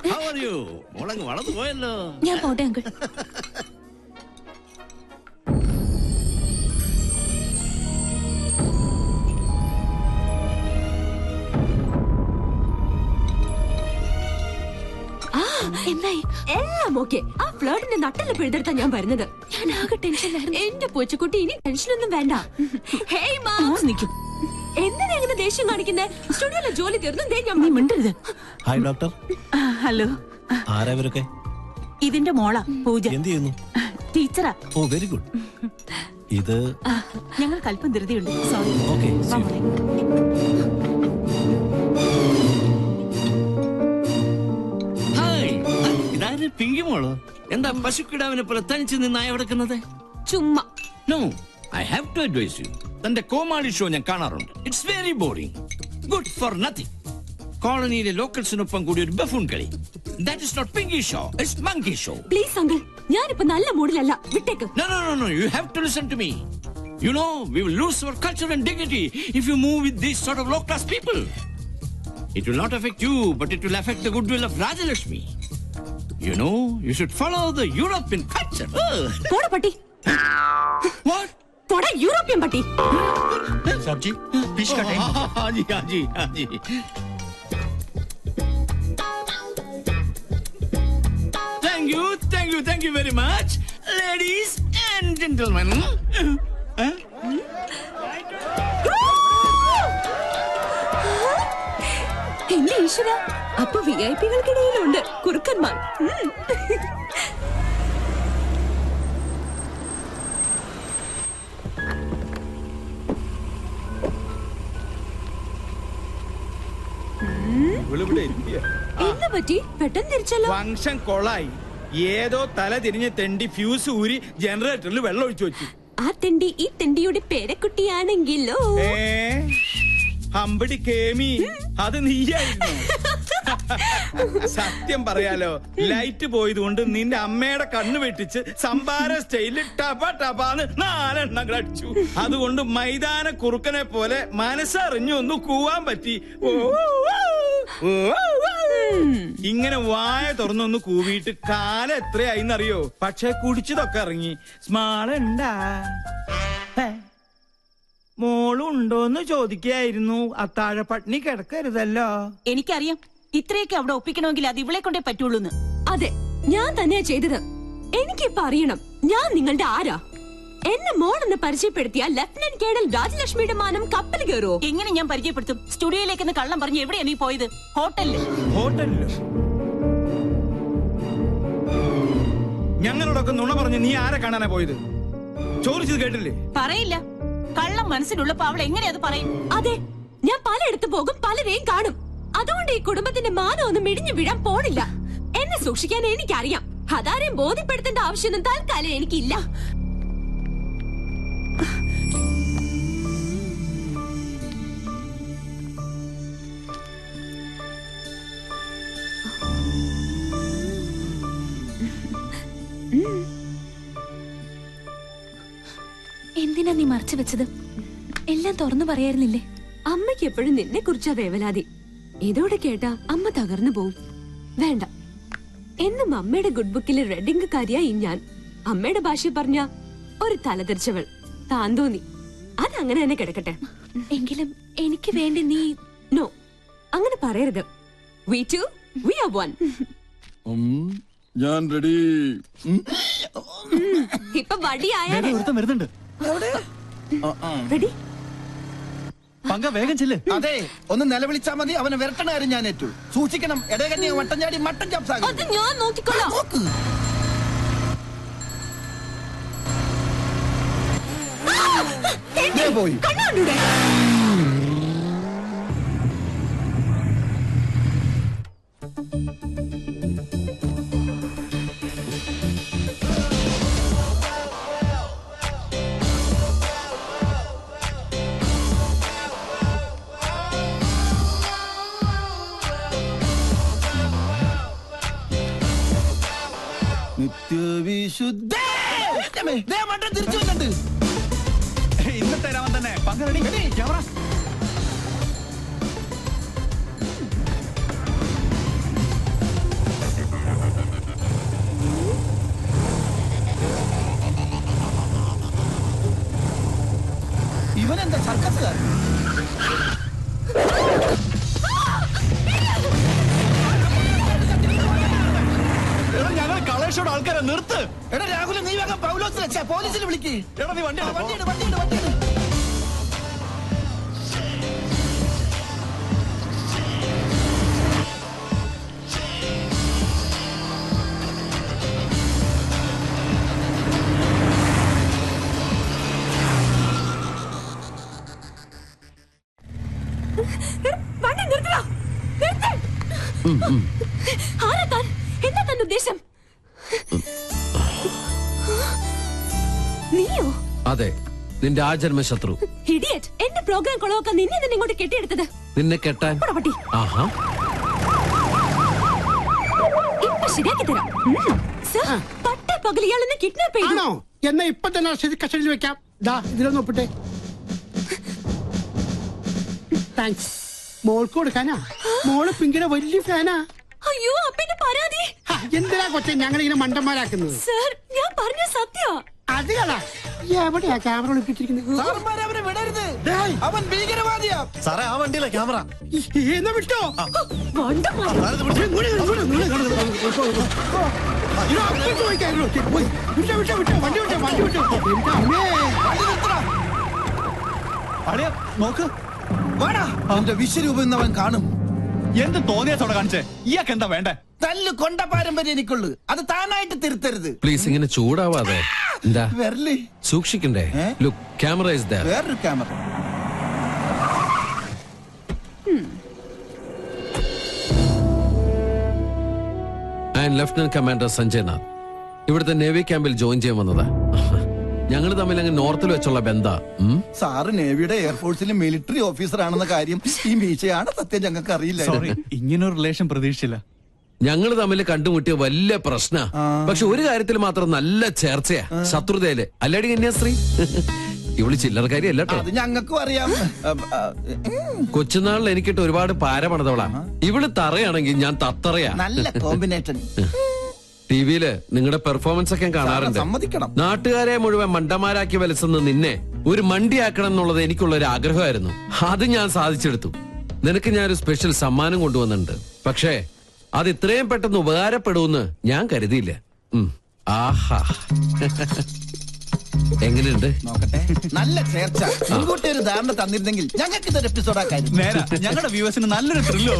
How are you? മോളങ്ങ് വളർന്നു പോയല്ലോ. ഞാൻ പോട്ടെ അങ്കിൾ. എന്തായി? എല്ലാം ഓക്കെ. ആ ഫ്ലേർട്ടിന്റെ നട്ടല് പിഴുതെടുത്താ ഞാൻ വരുന്നത്. ഞാൻ ആകെ ടെൻഷനിലായിരുന്നു. എന്റെ പൂച്ചക്കുട്ടി, ഇനി ടെൻഷനൊന്നും വേണ്ട. ഹേയ് മാം, നിൽക്കും. എന്തിനാ ഇങ്ങനെ ദേഷ്യം കാണിക്കുന്നേ? സ്റ്റുഡിയോയിലെ ജോലി തീർന്നു. നീ മിണ്ടരുത്. Hi doctor. ഹലോ. ആരാ ഇവരൊക്കെ? ഇതിന്റെ മോളാ പൂജ. എന്ത് ചെയ്യുന്നു? ടീച്ചറാ. ഓ വെരി ഗുഡ്. ഇത് ഞങ്ങൾക്ക് അല്പം ധൃതിയുണ്ട്. സോറി. ഓക്കെ. ഹായ്, ഇതാര് പിങ്കി മോളോ? എന്താ പശുക്കിടാവിനെ പോലെ തനിച്ച് നിന്നായി കിടക്കുന്നത്? ചുമ്മാ. No, I have to advise you. തന്റെ കോമാളി ഷോ ഞാൻ കാണാറുണ്ട്. It's very boring, good for nothing. കോളനിയിലെ ലോക്കൽസിനൊപ്പം കൂടി ഒരു ബഫൂൺ കളി. That is not pinky show, it's monkey show. Please uncle, ഞാനിപ്പോ നല്ല മൂഡിലല്ല. വിട്ടേക്ക്. No, no, no, no. You have to listen to me. You know, we will lose our culture and dignity if you move with these sort of low-class people. It will not affect you, but it will affect the goodwill of Rajalakshmi. You know, you should follow the European culture. പോടാ പട്ടി. What? പോടാ European പട്ടി. Sabzi fish cut. Haji, haji, haji. Thank you very much, ladies and gentlemen. എന്റെ ഈശ്വര, അപ്പൊ VIP-കൾക്കിടയിലുണ്ട് കുറുക്കന്മാർ. എന്ത് പറ്റി? പെട്ടെന്ന് തിരിച്ചല്ലോ. ഫംഗ്ഷൻ കൊളായി. ഏതോ തല തിരിഞ്ഞ് തെണ്ടി ഫ്യൂസ് ഊരി ജനറേറ്ററിൽ വെള്ളം ഒഴിച്ചു വെച്ചു. ആ തെണ്ടി ഈ തെണ്ടിയുടെ പേരക്കുട്ടിയാണെങ്കിലോ? ഹമ്പടി കേമി, അത് നീയായിരുന്നു. സത്യം പറയാലോ, ലൈറ്റ് പോയത് കൊണ്ട് നിന്റെ അമ്മയുടെ കണ്ണ് വെട്ടിച്ച് സംഭാര സ്റ്റൈലിൽ ടപ ടപാന്ന് 4 എണ്ണങ്ങൾ അടിച്ചു. അതുകൊണ്ട് മൈതാന കുറുക്കനെ പോലെ മനസ്സറിഞ്ഞു ഒന്ന് കൂവാൻ പറ്റി. ഇങ്ങനെ വായ തുറന്നൊന്ന് കൂവിയിട്ട് കാലം എത്രയായിന്നറിയോ? പക്ഷെ കുടിച്ചതൊക്കെ ഇറങ്ങി. സ്മാളുണ്ടാ മോളുണ്ടോന്ന് ചോദിക്കായിരുന്നു. അത്താഴ പട്ടിണി കിടക്കരുതല്ലോ. എനിക്കറിയാം, ഇത്രയൊക്കെ അവിടെ ഒപ്പിക്കണമെങ്കിൽ അത് ഇവളെ കൊണ്ടേ പറ്റുള്ളൂന്ന്. അതെ, ഞാൻ തന്നെയാ ചെയ്തത്. എനിക്കിപ്പോ അറിയണം ഞാൻ നിങ്ങളുടെ ആരാ. എന്നെ മോളെന്ന് പരിചയപ്പെടുത്തിയ ലഫ്റ്റനന്റ് കേണൽ രാജലക്ഷ്മിയുടെ മാനം കപ്പൽ കയറോ? എങ്ങനെ ഞാൻ പരിചയപ്പെടുത്തും? സ്റ്റുഡിയോയിലേക്ക് കള്ളം പറഞ്ഞ് എവിടെയാ നീ പോയത്? ഹോട്ടലില്. ഞങ്ങളോടൊക്കെ നുണ പറഞ്ഞ് നീ ആരെ കാണാനാ പോയത്? ചോദിച്ചത് കേട്ടില്ലേ? പറയില്ല. കള്ളം മനസ്സിലുള്ളപ്പോ അവൾ എങ്ങനെ അത് പറയും? അതെ, ഞാൻ പലയിടത്ത് പോകും, പലരെയും കാണും. അതുകൊണ്ട് ഈ കുടുംബത്തിന്റെ മാനം ഒന്നും ഇടിഞ്ഞു വീഴാൻ പോണില്ല. എന്നെ സൂക്ഷിക്കാൻ എനിക്കറിയാം. അതാരെയും ബോധ്യപ്പെടുത്തേണ്ട ആവശ്യമൊന്നും തൽക്കാലം എനിക്കില്ല. എന്തിനാ നീ മറച്ചു വെച്ചത്? എല്ലാം തുറന്നു പറയായിരുന്നില്ലേ? അമ്മയ്ക്ക് എപ്പോഴും നിന്നെ കുറിച്ചാ വേവലാതി. ഇതോടെ കേട്ടാ അമ്മ തകർന്നു പോവും. വേണ്ട, എന്നും അമ്മയുടെ ഗുഡ് ബുക്കിലെ റെഡിംഗ് കാര്യായി ഞാൻ. അമ്മയുടെ ഭാഷ പറഞ്ഞ ഒരു തലതെറിച്ചവൾ, താൻ തോന്നി. അതങ്ങനെ തന്നെ കിടക്കട്ടെ. എങ്കിലും എനിക്ക് വേണ്ടി നീ... നോ, അങ്ങനെ പറയരുത്. We two, we are one. ഞാൻ റെഡി. ഇപ്പൊ വടിയായാലേ. വരുന്നുണ്ട്. റെഡി? പങ്ക വേഗം ചെല്ല്. അതെ, ഒന്ന് നിലവിളിച്ചാ മതി. അവനെ വിരട്ടണ കാര്യം ഞാൻ ഏറ്റു. സൂക്ഷിക്കണം. ഇടകഞ്ഞി വട്ടം ചാടി മട്ടൻ ചാപ്സാകും. അത് ഞാൻ നോക്കിക്കൊള്ളാം. പോയി കണ്ണാണ്ടൂടെ. നിത്യവിശുദ്ധ മട്ടൻ തിരിച്ചു വന്നിട്ട് ഇന്നത്തെ രാമൻ തന്നെ. പങ്കെടുക്കി ക്യാമറ. രക്ഷയുടെ ആൾക്കാരെ നിർത്ത്. എടാ രാഹുൽ, നീ വേഗം പൗലോസിനെ പോലീസിനെ വിളിക്ക്. എടാ നീ വണ്ടി വണ്ടിയുടെ വണ്ടി നിർത്തടാ. നിർത്ത്. ആരാ താൻ? എന്താ തന്റെ ഉദ്ദേശം? നീയോ? അതെ, നിന്റെ ആജന്മ ശത്രു. ഇഡിയറ്റ്. എന്റെ പ്രോഗ്രാം കൊളവാക്കാൻ നിന്നെ തന്നെ ഇങ്ങോട്ട് കെട്ടിയെടുത്തത്. നിന്നെ കെട്ടാൻ? പട്ടി. ആഹാ, ഇപ്പൊ ശരിയാക്കി തരാം. സർ, പട്ടേ പകൽ ഇയാളെന്നെ കിഡ്നാപ്പ് ചെയ്തു. എന്നാ ഇപ്പൊ തന്നെ ശരി കസ്റ്റഡിയിൽ വെക്കാം. ഇതിലൊന്ന് ഒപ്പിട്ടെ. താങ്ക്സ്. മോൾക്ക് കൊടുക്കാനാ? മോള് പിങ്കിയുടെ വലിയ ഫാനാ. അയ്യോ, അപ്പന്റെ പരാതി. എന്തിനാ കൊച്ചെ ഞങ്ങളിങ്ങനെ മണ്ടന്മാരാക്കുന്നത്? സർ, ഞാൻ പറഞ്ഞ സത്യ. അത് കളാ. എവിടെയാ ക്യാമറ ഒളിപ്പിച്ചിരിക്കുന്നത്? അവനെ വിടരുത്, അവൻ ഭീകരവാദിയാ. സാറേ, ആ വണ്ടിയിലെ ക്യാമറ. എന്നാ വിട്ടോ. നോക്ക്, എന്റെ വിശ്വരൂപം ഇന്ന് അവൻ കാണും. എന്ത് തോന്നിയതോടെ കാണിച്ചേ? ഇയാൾക്ക് എന്താ വേണ്ടേ? തല്ല് കൊണ്ട പാരമ്പര്യം എനിക്കുള്ളു, അത് താനായിട്ട് തിരുത്തരുത്. പ്ലീസ് ഇങ്ങനെ ചൂടാവാതെ. എന്താ വരല് സൂക്ഷിക്കണ്ടേ? Look, camera is there. വേറൊരു camera. And lieutenant commander Sanjay Nath ഇവിടുത്തെ നേവി ക്യാമ്പിൽ ജോയിൻ ചെയ്യാൻ വന്നതാ. ഞങ്ങൾ തമ്മിൽ അങ്ങ് നോർത്തിൽ വെച്ചുള്ള ബന്ധാ. സാറ് നേവിയുടെ എയർഫോഴ്സിലെ മിലിറ്ററി ഓഫീസർ ആണെന്ന കാര്യം ഈ മീശയാണ് സത്യം ഞങ്ങൾക്ക് അറിയില്ല. സോറി, ഇങ്ങനൊരു റിലേഷൻ പ്രതീക്ഷിച്ചില്ല. ഞങ്ങൾ തമ്മിൽ കണ്ടുമുട്ടിയ വലിയ പ്രശ്ന. പക്ഷെ ഒരു കാര്യത്തിൽ മാത്രം നല്ല ചേർച്ചയാ, ശത്രുതയില്. അല്ലാടി കന്യാസ്ത്രീ ഇവള് ചില്ലറക്കാരി അല്ലട്ടോ. അത് ഞങ്ങൾക്കും അറിയാം. കൊച്ചുനാളിൽ എനിക്കിട്ട് ഒരുപാട് പാര പണിതവളാ. ഇവള് തറയാണെങ്കിൽ ഞാൻ തത്തറയാ. നല്ല കോമ്പിനേഷൻ. ടിവിയില് നിങ്ങളുടെ പെർഫോമൻസ് ഒക്കെ കാണാറുണ്ട്. സമ്മതിക്കണം. നാട്ടുകാരെ മുഴുവൻ മണ്ടന്മാരാക്കി വലിച്ചുന്ന നിന്നെ ഒരു മണ്ടിയാക്കണം എന്നുള്ളത് എനിക്കുള്ള ഒരു ആഗ്രഹമായിരുന്നു. അത് ഞാൻ സാധിച്ചെടുത്തു. നിനക്ക് ഞാനൊരു സ്പെഷ്യൽ സമ്മാനം കൊണ്ടുവന്നിട്ടുണ്ട്. പക്ഷേ അത് ഇത്രയും പെട്ടെന്ന് ഉപകാരപ്പെടുമെന്ന് ഞാൻ കരുതിയില്ല. ആഹാ, എങ്ങനെയുണ്ട്? നോക്കട്ടെ, നല്ല ചേർച്ച. മുൻകൂട്ടി ഒരു ധാരണ തന്നിരുന്നെങ്കിൽ ഞങ്ങൾക്ക് ഇതൊരു എപ്പിസോഡ് ആക്കായിരുന്നു. നേരാ, ഞങ്ങളുടെ വ്യൂവേഴ്സിന് നല്ലൊരു ത്രില്ലോ.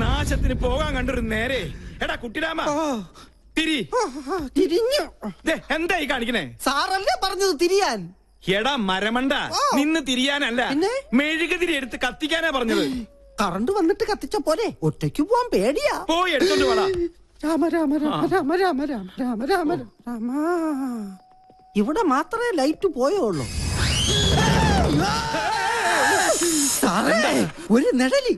നാശത്തിന് പോകാൻ കണ്ടൊരു നേരെ. എടാ കുട്ടിരാമ, തിരിഞ്ഞു. എന്തായി കാണിക്കണേ? സാറല്ലേ പറഞ്ഞത് തിരിയാൻ? എടാ മരമണ്ട, നിന്ന് തിരിയാനല്ല, മെഴുകുതിരി എടുത്ത് കത്തിക്കാനാ പറഞ്ഞത്. കറണ്ട് വന്നിട്ട് കത്തിച്ച പോലെ ഒറ്റയ്ക്ക് പോവാൻ പേടിയാ. പോയി എടുത്തോണ്ട് പോടാ. രാമ രാമ രാമ രാമ രാമ രാമ രാമ രാമ രാമ. ഇവിടെ മാത്രമേ ലൈറ്റ് പോയുള്ളൂ. ഒരു നിഴലി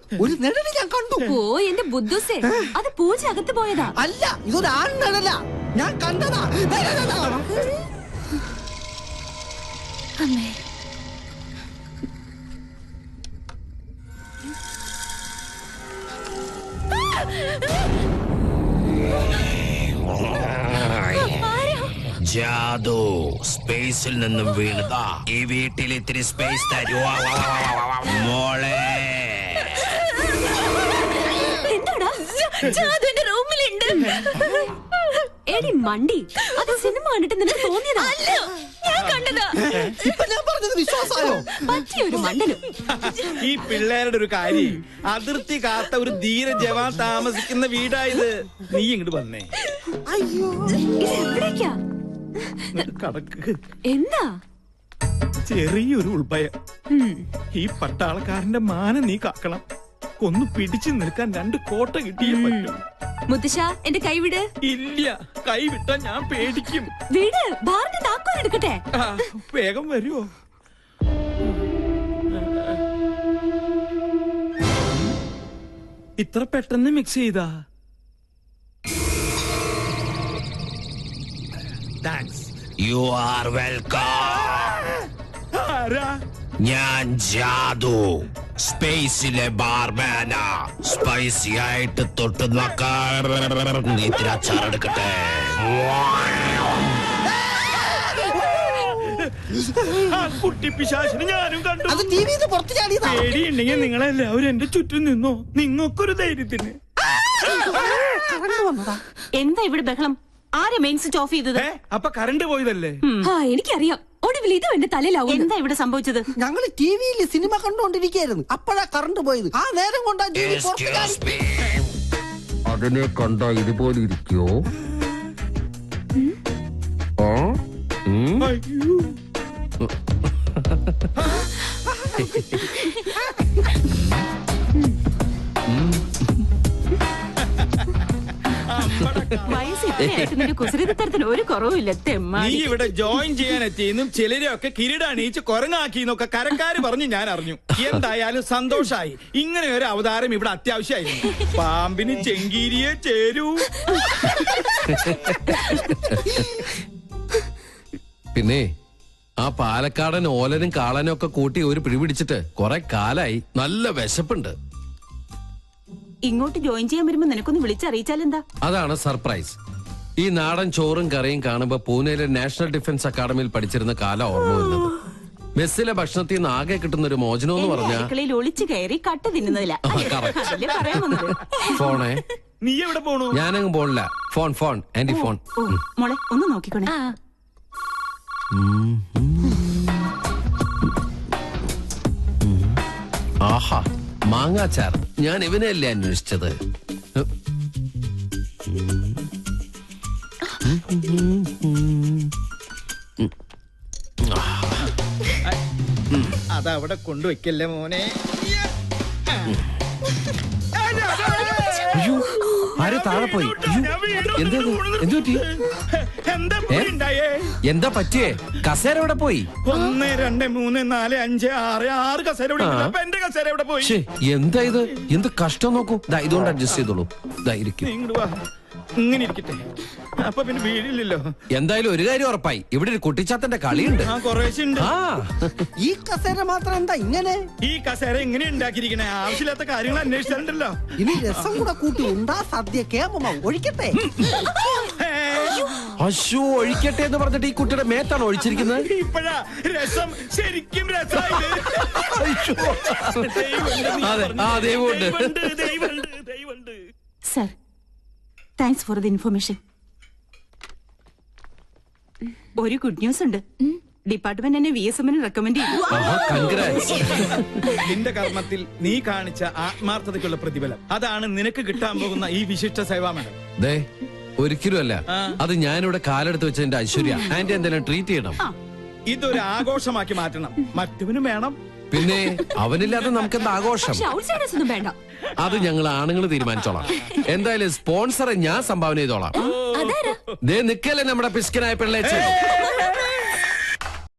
ഞാൻ കണ്ടു. ഓ എന്റെ ബുദ്ധുസേ, അത് പൂജ അകത്ത് പോയതാ. അല്ല, ഇതൊരു ആൺ നിഴല. ഞാൻ കണ്ടതാ. അമ്മേ, ജാദു സ്പേസിൽ നിന്നും വീണതാ. ഈ വീട്ടിൽ ഇത്തിരി സ്പേസ് തരുവാ മോളെ. എന്താടാ? ജാദുവിന്റെ റൂമിലുണ്ട്. എടി മണ്ടി, അത് സിനിമ കണ്ടിട്ട് നിനക്ക് തോന്നിയതാ? കണ്ടത്. ഇപ്പൊ ഞാൻ പറഞ്ഞത് വിശ്വാസമായോ? പറ്റിയൊരു മണ്ടനും. ഈ പിള്ളേരുടെ ഒരു കാര്യം, അതിർത്തി കാത്ത ഒരു ധീര ജവാൻ താമസിക്കുന്ന വീടായത്. നീ ഇങ്ങോട്ട് വന്നേ. അയ്യോ, എവിടേക്കാ? കടക്ക്. എന്താ? ചെറിയൊരു ഉൾഭയം. ഈ പട്ടാളക്കാരന്റെ മാനം നീ കാക്കണം. ഒന്ന് പിടിച്ചു നിൽക്കാൻ 2 കോട്ട കിട്ടിയേ പറ്റും. മുത്തശ്ശ, എന്റെ കൈവിട്. ഇല്ല, കൈ വിട്ടാ ഞാൻ പേടിക്കും. വീട് ബാറിന്റെ താക്കോൽ എടുക്കട്ടെ. വേഗം വരുമോ? ഇത്ര പെട്ടെന്ന് മിക്സ് ചെയ്താ? താങ്ക്സ്. You are welcome. ആരാ? ഞാൻ ജാദു, സ്പേസിലെ ബാർമാനാ. സ്പൈസി ആയിട്ട് തൊട്ട് നോക്കാൻ ഇത്തിരി അച്ചാറെടുക്കട്ടെ. ആ കുട്ടി പിശാചിനെ ഞാനും കണ്ടു. അത് ടിവിന്ന് പുറത്ത് ചാടിയതാ. പേടിയുണ്ടെങ്കിൽ നിങ്ങളെല്ലാവരും എന്റെ ചുറ്റും നിന്നോ. നിങ്ങൾക്കൊരു ധൈര്യത്തിന്. കറണ്ട് വന്നതാ. എന്താ ഇവിടെ ബഹളം? ആരെ മെയിൻ സ്വിച്ച് ഓഫ് ചെയ്തത്? അപ്പൊ കറണ്ട് പോയതല്ലേ? എനിക്കറിയാം. ഒടുവിൽ ഇതും എന്റെ തലയിലാവും. എന്താ ഇവിടെ സംഭവിച്ചത്? ഞങ്ങള് ടിവിയിൽ സിനിമ കണ്ടുകൊണ്ടിരിക്കുകയായിരുന്നു. അപ്പോഴാ കറണ്ട് പോയത്. ആ നേരം കൊണ്ടാ ടിവി പുറത്ത് ചാടി. അതിനെ കണ്ട ഇതുപോലെ ഇരിക്കോ? അയ്യോ. വയസ്സ് ഇത്രയായിട്ട് നിന്റെ കുസൃതിത്തരത്തിന് ഒരു കുറവുമില്ല. നീ തെമ്മാടി. ഇവിടെ ജോയിൻ ചെയ്യാൻ എത്തിയെന്നും ചിലരെയൊക്കെ കിരീടണീച്ച് കൊരങ്ങാക്കിന്നൊക്കെ കരക്കാര് പറഞ്ഞ് ഞാൻ അറിഞ്ഞു. എന്തായാലും സന്തോഷായി. ഇങ്ങനെ ഒരു അവതാരം ഇവിടെ അത്യാവശ്യമായിരുന്നു. പാമ്പിന് ചെങ്കീരിയെ ചേരൂ. പിന്നെ ആ പാലക്കാടൻ ഓലനും കാളനും ഒക്കെ കൂട്ടി ഒരു പിടിപിടിച്ചിട്ട് കുറെ കാലായി. നല്ല വിശപ്പുണ്ട്. ഇങ്ങോട്ട് ജോയിൻ ചെയ്യാൻ വരുമ്പോ നിനക്കൊന്ന് വിളിച്ചറിയിച്ചാലെന്താ? അതാണ് സർപ്രൈസ്. ഈ നാടൻ ചോറും കറിയും കാണുമ്പോ പൂനെയിലെ നാഷണൽ ഡിഫൻസ് അക്കാദമിയിൽ പഠിച്ചിരുന്ന കാലം ഓർമ്മ വരുന്നത്. മെസ്സിലെ ഭക്ഷണത്തിൽ നിന്ന് ആകെ കിട്ടുന്ന ഒരു മോചനം എന്ന് പറഞ്ഞാൽ അടുക്കളയിൽ ഒളിച്ചു കയറി കട്ട് തിന്നുന്നതില്ല. അതല്ലേ പറയാൻ വന്നത്? ഫോണേ. നീ എവിടെ പോണു? ഞാനങ്ങ് പോണില്ല. Phone anti phone. ഓ, മോളെ ഒന്ന് നോക്കിക്കോണേ. ആഹാ, മാങ്ങാച്ചാർ. ഞാൻ ഇവനെയല്ലേ അന്വേഷിച്ചത്. അതവിടെ കൊണ്ടുവയ്ക്കല്ലേ മോനെ. അയ്യോ, ആരോ താഴെ പോയി. എന്താ പറ്റിയേ? കസേര എവിടെ പോയി? 1 2 3 4 5 6 കസേര ഇവിടെ ഉണ്ട്. അപ്പൊ എന്റെ കസേര എവിടെ പോയി? എന്താ ഇത്? എന്ത് കഷ്ടം നോക്കൂ. ഇതുകൊണ്ട് അഡ്ജസ്റ്റ് ചെയ്തോളൂ. ഇരിക്കും. ഇങ്ങോട്ട് വാ. ഇങ്ങനെ ഇരിക്കട്ടെ. അപ്പൊ പിന്നെ വീടില്ലല്ലോ. എന്തായാലും ഒരു കാര്യം ഉറപ്പായി, ഇവിടെ ഒരു കുട്ടിച്ചാത്തന്റെ കളിയുണ്ട്. കുറേശ്ശുണ്ട്. ഈ കസേര മാത്രം എന്താ ഇങ്ങനെ? ഈ കസേര എങ്ങനെ ഉണ്ടാക്കിയിരിക്കണേ? ആവശ്യമില്ലാത്ത കാര്യങ്ങൾ അന്വേഷിച്ചിട്ടുണ്ടല്ലോ. ഇനി രസം കൂടെ കൂട്ടി ഉണ്ടാ സദ്യ കേമ ഒഴിക്കട്ടെ. അശോ, ഒഴിക്കട്ടെ എന്ന് പറഞ്ഞിട്ട് ഈ കുട്ടിയുടെ മേത്താണ് ഒഴിച്ചിരിക്കുന്നത്. ഇപ്പഴാ രസം ശരിക്കും രസമായത്. Sir, thanks for the information. ഒരു ഗുഡ് ന്യൂസ് ഉണ്ട്. ഡിപ്പാർട്ട്മെന്റ് എന്നെ VSM റെക്കമെൻഡ് ചെയ്തു. നിന്റെ കർമ്മത്തിൽ നീ കാണിച്ച ആത്മാർത്ഥതയ്ക്കുള്ള പ്രതിഫലം അതാണ് നിനക്ക് കിട്ടാൻ പോകുന്ന ഈ വിശിഷ്ട സേവാ മെഡൽ. ഒരിക്കലും അല്ല, അത് ഞാനിവിടെ കാലെടുത്ത് വെച്ചതിന്റെ ഐശ്വര്യ. ആന്റി എന്തെങ്കിലും ട്രീറ്റ് ചെയ്യണം. ഇതൊരു ആഘോഷമാക്കി മാറ്റണം. മറ്റവനും വേണം. പിന്നെ അവനില്ലാതെ നമുക്കെന്താ ആഘോഷം? വേണ്ട. അത് ഞങ്ങൾ ആണുങ്ങൾ തീരുമാനിച്ചോളാം. എന്തായാലും സ്പോൺസറെ ഞാൻ സംഭാവന ചെയ്തോളാം. നിക്കല്ലേ നമ്മുടെ പിസ്കനായ പിള്ളേച്ചൻ.